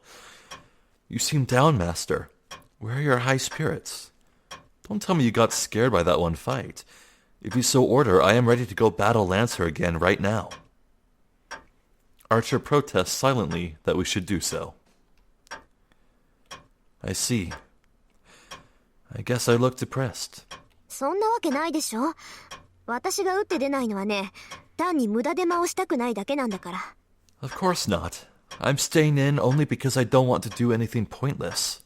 You seem down, Master. Where are your high spirits? Don't tell me you got scared by that one fight. If you so order, I am ready to go battle Lancer again right now. Archer protests silently that we should do so. I see. I guess I look depressed. そんなわけないでしょ。私が打って出ないのはね、単に無駄手間をしたくないだけなんだから。Of course not. I'm staying in only because I don't want to do anything pointless.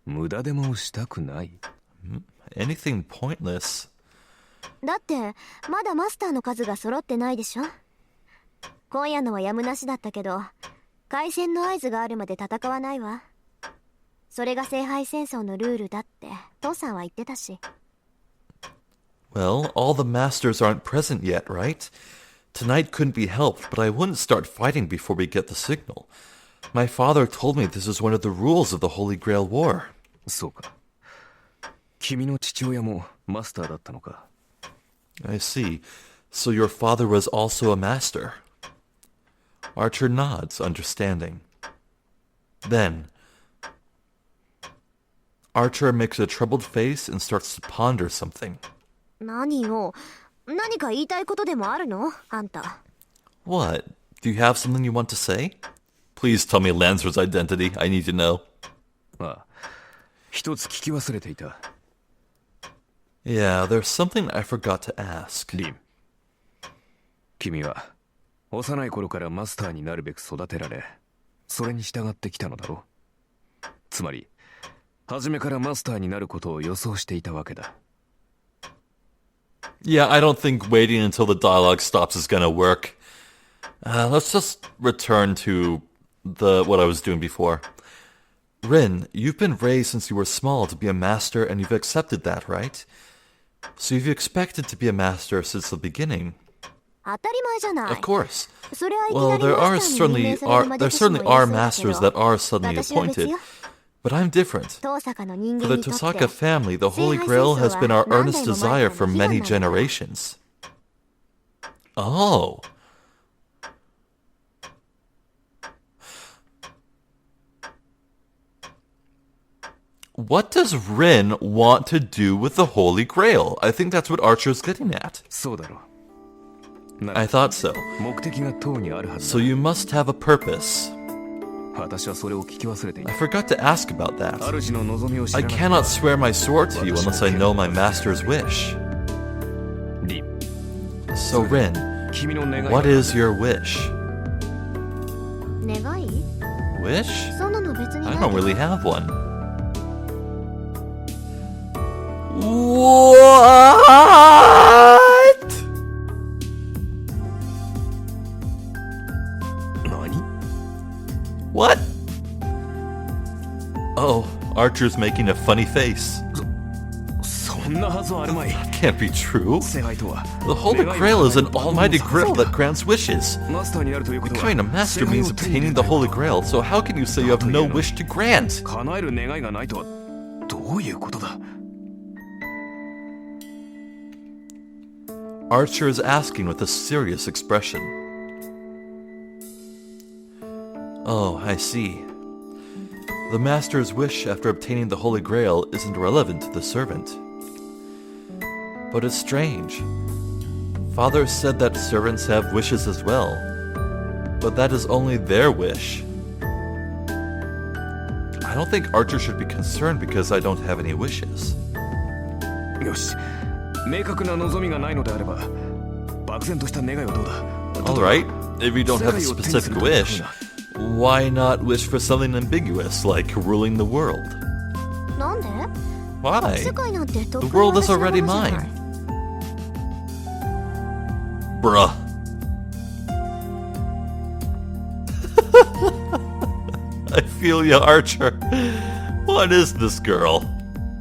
無駄手間をしたくない？ Anything pointless? だってまだマスターの数が揃ってないでしょ。今夜のはやむなしだったけど、開戦の合図があるまで戦わないわ。それが聖杯戦争のルールだって父さんは言ってたし。Well, all the masters aren't present yet, right? Tonight couldn't be helped, but I wouldn't start fighting before we get the signal. My father told me this is one of the rules of the Holy Grail War. そうか。君の父親もマスターだったのか。I see. So your father was also a master. Archer nods, understanding. Then, Archer makes a troubled face and starts to ponder something. 何よ。何か言いたいことでもあるの？あんた。What? Do you have something you want to say? Please tell me Lancer's identity. I need to know. ああ、一つ聞き忘れていた。Yeah, there's something I forgot to ask. リン、君は幼い頃からマスターになるべく育てられ、それに従ってきたのだろう。つまり、初めからマスターになることを予想していたわけだ。Yeah, I don't think waiting until the dialogue stops is gonna work. Let's just return to what I was doing before. Rin, you've been raised since you were small to be a master, and you've accepted that, right? So you've expected to be a master since the beginning. 当たり前じゃない。 Of course. それはいきな Well, り there マ are スターに任命 certainly される are まで there 私も certainly 言い are そうだけど、 masters that are suddenly 私は別 appointed, よ。 but I'm different. トーサカの人 For 間 the にとって Tohsaka family, the Holy 聖杯 Grail 戦 has 争 been は our 何 earnest 代も前 desire から for の悲願 many なんだから。 generations. Oh. What does Rin want to do with the Holy Grail? I think that's what Archer's getting at. そうだろう。な I ら thought so. 目的が塔にあるはず So だ。 you must have a purpose. 私はそれを聞き忘れてい I た。 forgot to ask about that. 主の望みを知 I らな cannot swear my sword to you unless I know my master's wish. リン、 So Rin, 君の願い what is your wish? 願い？ Wish? そんなの別に I ない don't けど。 really have one. What? 何？ What? Oh, Archer's making a funny face. そんなはずはあるまい。 Can't be true. 聖杯とは The Holy Grail is an almighty grail that grants wishes. マスターになるということは Becoming a master means obtaining the Holy Grail, so how can you say you have no wish to grant? 叶える願いがないとはどういうことだ？ Archer is asking with a serious expression. Oh, I see. The master's wish after obtaining the Holy Grail isn't relevant to the servant. But it's strange. Father said that servants have wishes as well, but that is only their wish. I don't think Archer should be concerned because I don't have any wishes. よし、明確な望みがないのであれば、漠然とした願いはどうだ。 Alright, if you don't have a specific wish, why not wish for something ambiguous, like ruling the world? なんで？ Why? 世界なんて The world is already mine. Bruh. I feel ya, Archer. What is this girl?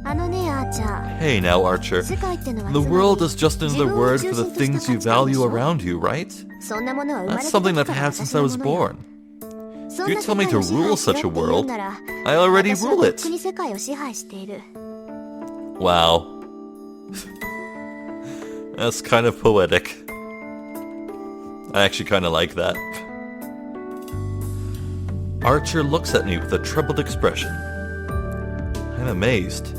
あのね、アーチャー。 Hey now, Archer. 世界ってのは The つまり world is just another 自分を word 中 for the 心とした things you 価値観でし value ょ？ around you, right? そんなものは生まれ That's た something 時 I've から had 私 since I の was ものよ。 born. そん You な tell me 世界 to を支 rule 配しろ such って a 言うん world. なら I already 私は rule とっ it. くに世界を支配している。 Wow. That's kind of poetic. I actually kind of like that. Archer looks at me with a troubled expression. I'm amazed.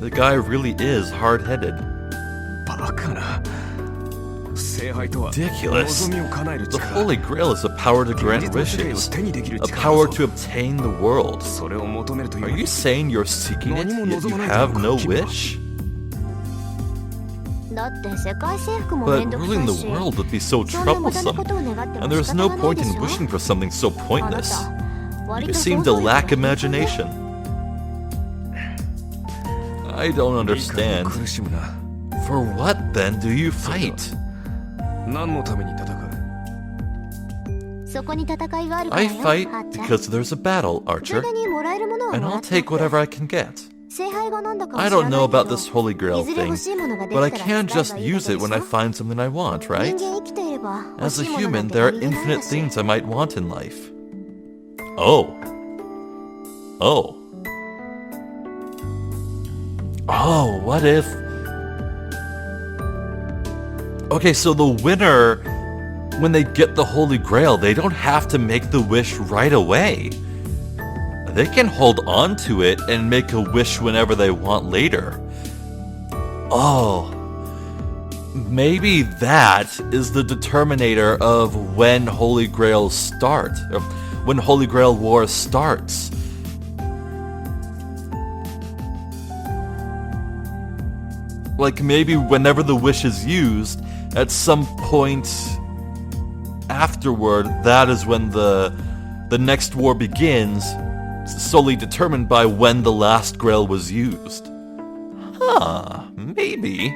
The guy really is hard-headed. バカな。聖杯とは Ridiculous. 望みを叶える The 力。 Holy Grail is a power to 現 grant 実の世界を wishes, 手にできる a 力 power こそ to obtain the world. それを求めるという Are you saying you're seeking it, 何も yet 望 you まない have no 君は wish? だって世界征服も But めんどく ruling さい the し、 world would be so そんな無駄な troublesome, ことを願っても and 仕 there's 方 no がない point で in しょ？ wishing for something so あな pointless. た、割 You と seem 想 to 像力が lack 低いね。 imagination. I don't いいか understand. 苦しむな。 For what then do you fight? 何のために戦う？そこに戦いがあるから I よ、 fight はっちゃん。 because there's a battle, つい Archer, でにもらえるものは and もら I'll ってお take く。 whatever I can get. 聖杯がなんだかは I 知ら don't ない know けど、 about this Holy い Grail ずれ欲 thing, しいものがで but I きたら can't 使え just ばいいだ use け it で when し I ょ？ find something I want, 人 right? 間生きていれば欲 As し a いものなん human, て there are 何気ない infinite だし。 things I might want in life. Oh. Oh. Oh, what if... Okay, so the winner, when they get the Holy Grail, they don't have to make the wish right away. They can hold on to it and make a wish whenever they want later. Oh. Maybe that is the determinator of when Holy Grails start. Or when Holy Grail War starts. Like maybe whenever the wish is used, at some point afterward, that is when the next war begins, solely determined by when the last Grail was used. Huh, maybe.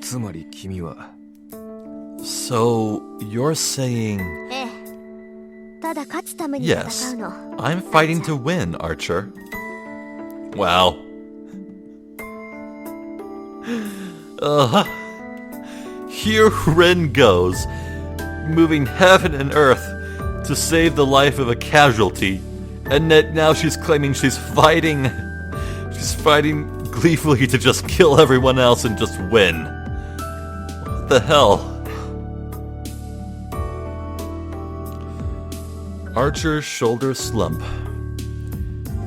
つまり君は So, you're saying... ええ。ただ勝つために戦 Yes, うの。 I'm fighting to win, Archer. Wow. Here Rin goes, moving heaven and earth to save the life of a casualty, and yet now she's claiming she's fighting gleefully to just kill everyone else and just win. What the hell? Archer's shoulders slump.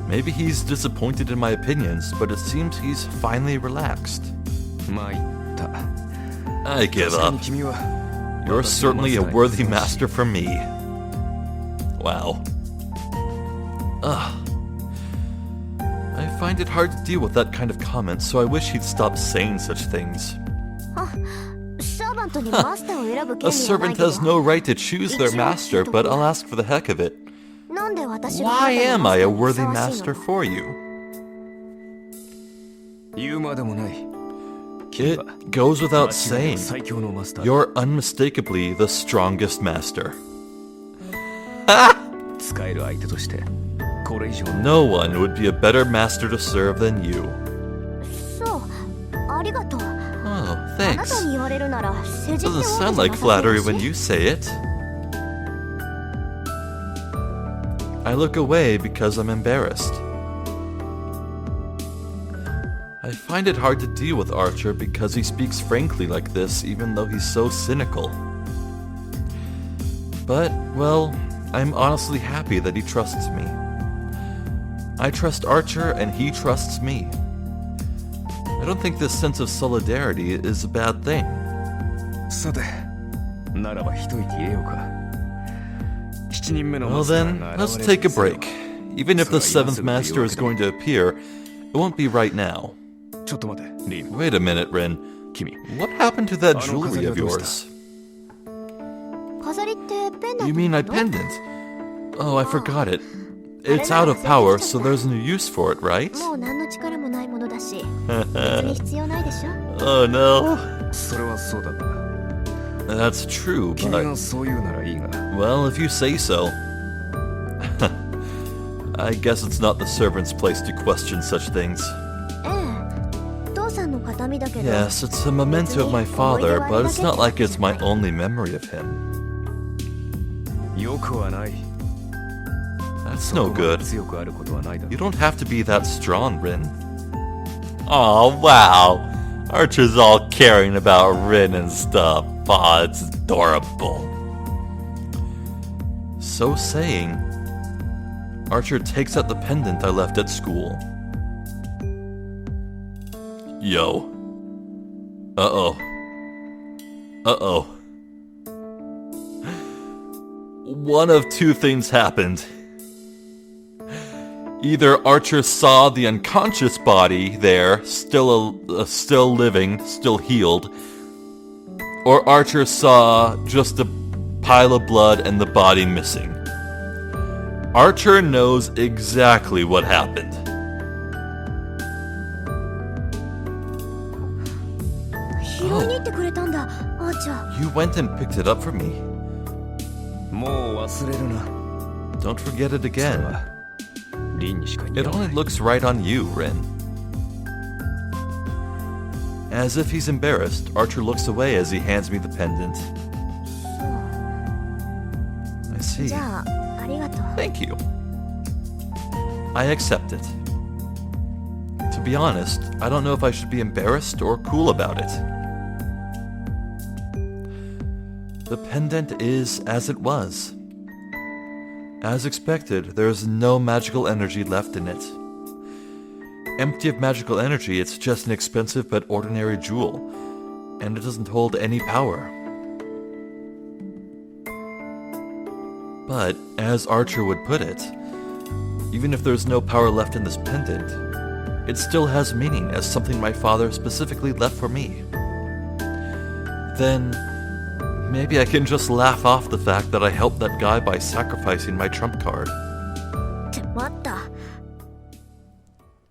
Maybe he's disappointed in my opinions, but it seems he's finally relaxed. 参った。 I give 確か up. に君は You're certainly a worthy master for me. Wow. Ugh. I find it hard to deal with that kind of comment, so I wish he'd stop saying such things. サーバントにマスターを選ぶ A 権利はない servant けど has no right to choose their master, but I'll ask for the heck of it. なんで私が Why あなたの am マ I ス a ターにふ worthy さわしい master の？ for you? 言うまでもない。君 It は goes 間 without 違いなく saying. 最強のマスター。 You're unmistakably the strongest master. 使える相手としてこれ以上の No one would be a better master to serve than you. そう、ありがとう。 Oh, あな thanks. たに言われるなら世辞って Doesn't わけ sound じゃ like なさそう flattery だし when you say it. I look away because I'm embarrassed. I find it hard to deal with Archer because he speaks frankly like this, even though he's so cynical. But, well, I'm honestly happy that he trusts me. I trust Archer and he trusts me. I don't think this sense of solidarity is a bad thing. さて、ならば一息入れようか。7人目の Well マスター then, が let's 現れ take a るぜよ。 break. Even if the seventh master is going to appear, it won't be right now. ちょっと待て、リン。 Wait a minute, Rin. 君、 What happened to that あの jewelry of 飾りはどう yours? 飾りってペンダント You mean my の pendant? Oh, I forgot it. It's out of power, so there's no use for it, right? もう何の力もないものだし別に必要ないでしょ Oh no. それはそうだな。 That's true, 君 but... がそう言うならいいが。 Well, if you say so. I guess it's not the servant's place to question such things. ええ父さんの形見だけど Yes, it's a memento of my father, but it's not like it's my only memory of him. よくはない。 That's no good. 強くあることはないだろ You don't have to be that strong, Rin. Oh, wow. Archer's all caring about Rin and stuff. Aw, it's adorable. So saying, Archer takes out the pendant I left at school. Yo. Uh-oh. Uh-oh. One of two things happened. Either Archer saw the unconscious body there, still living, still healed, or Archer saw just a pile of blood and the body missing. Archer knows exactly what happened. 拾いに行ってくれたんだあーちゃん You went and picked it up for me. う。もう忘れるな。 Don't forget it それ again. はリンにしか It 言わな only い。 looks right on you, Rin. As if he's embarrassed, Archer looks away as he hands me the pendant. I see. じゃあありがとう Thank you. I accept it. To be honest, I don't know if I should be embarrassed or cool about it. The pendant is as it was. As expected, there is no magical energy left in it. Empty of magical energy, it's just an expensive but ordinary jewel, and it doesn't hold any power. But, as Archer would put it, even if there's no power left in this pendant, it still has meaning as something my father specifically left for me. Then, maybe I can just laugh off the fact that I helped that guy by sacrificing my trump card. って待った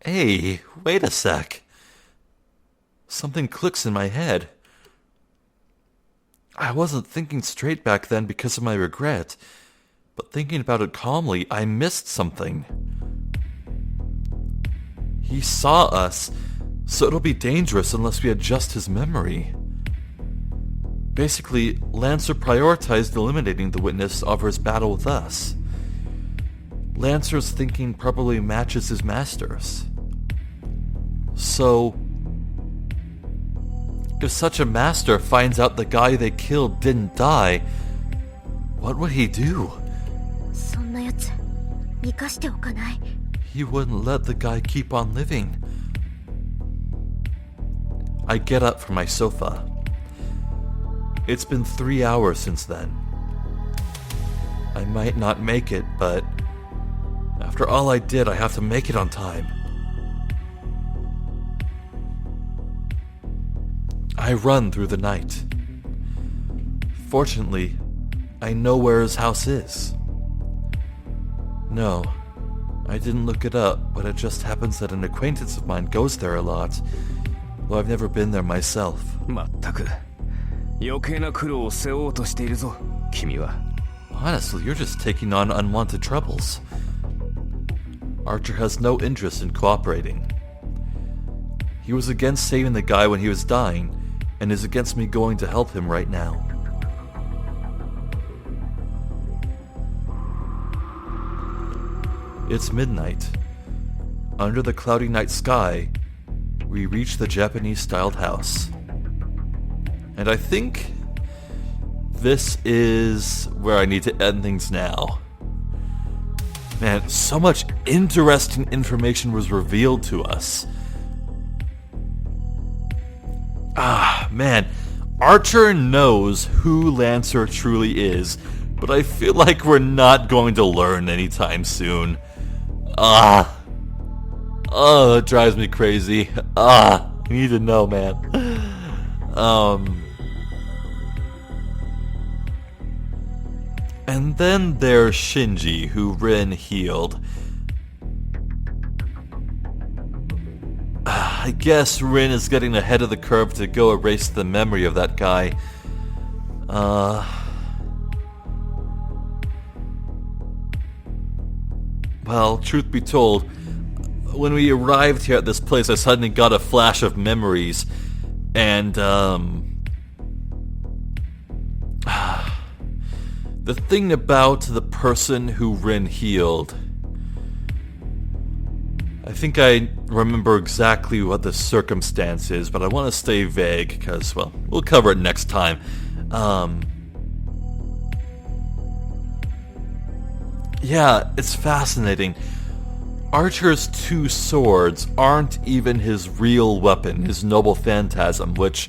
Hey, wait a sec. Something clicks in my head. I wasn't thinking straight back then because of my regret, but thinking about it calmly, I missed something. He saw us, so it'll be dangerous unless we adjust his memory. Basically, Lancer prioritized eliminating the witness over his battle with us. Lancer's thinking probably matches his master's. So, if such a master finds out the guy they killed didn't die, what would he do? そんなやつ生かしておかない He wouldn't let the guy keep on living. I get up from my sofa. It's been 3 hours since then. I might not make it, but after all I did, I have to make it on time. I run through the night. Fortunately, I know where his house is. No, I didn't look it up, but it just happens that an acquaintance of mine goes there a lot, though I've never been there myself. まったく余計な苦労を背負おうとしているぞ、君は。 Honestly, you're just taking on unwanted troubles. Archer has no interest in cooperating. He was against saving the guy when he was dying, and is against me going to help him right now. It's midnight. Under the cloudy night sky, we reach the Japanese-styled house. And I think this is where I need to end things now. Man, so much interesting information was revealed to us. Man, Archer knows who Lancer truly is, but I feel like we're not going to learn anytime soon. It drives me crazy. I need to know, man. And then there's Shinji, who Rin healed. I guess Rin is getting ahead of the curve to go erase the memory of that guy. Well, truth be told, when we arrived here at this place, I suddenly got a flash of memories, and, the thing about the person who Rin healed, I think I remember exactly what the circumstance is, but I want to stay vague, because, well, we'll cover it next time. Yeah, it's fascinating. Archer's two swords aren't even his real weapon, his noble phantasm, which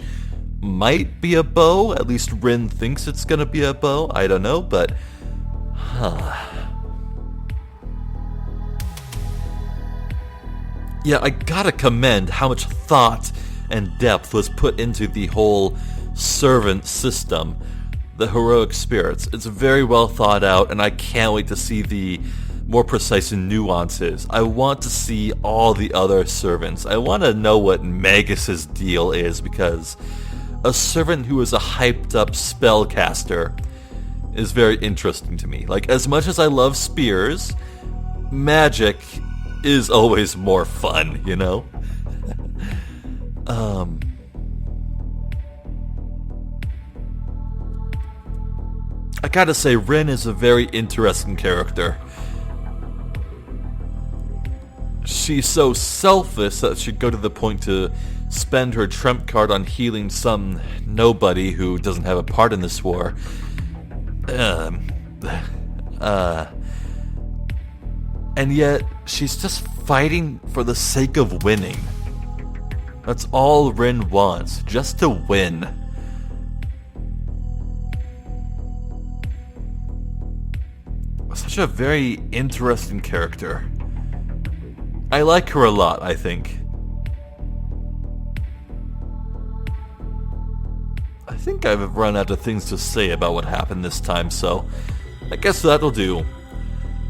might be a bow. At least Rin thinks it's gonna be a bow. I don't know, but... Yeah, I gotta commend how much thought and depth was put into the whole servant system, the heroic spirits. It's very well thought out, and I can't wait to see the more precise nuances. I want to see all the other servants. I want to know what Magus's deal is, because a servant who is a hyped up spellcaster is very interesting to me. Like, as much as I love spears, magic is always more fun, you know? I gotta say, Rin is a very interesting character. She's so selfless that she'd go to the point to spend her trump card on healing some nobody who doesn't have a part in this war. And yet, she's just fighting for the sake of winning. That's all Rin wants, just to win. Such a very interesting character. I like her a lot, I think. I think I've run out of things to say about what happened this time, so I guess that'll do.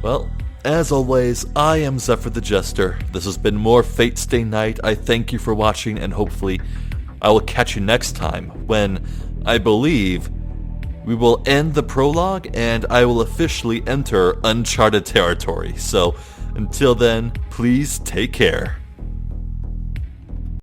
Well, as always, I am Zephyr the Jester. This has been more Fate Stay Night. I thank you for watching, and hopefully I will catch you next time when, I believe, we will end the prologue and I will officially enter uncharted territory. So, until then, please take care.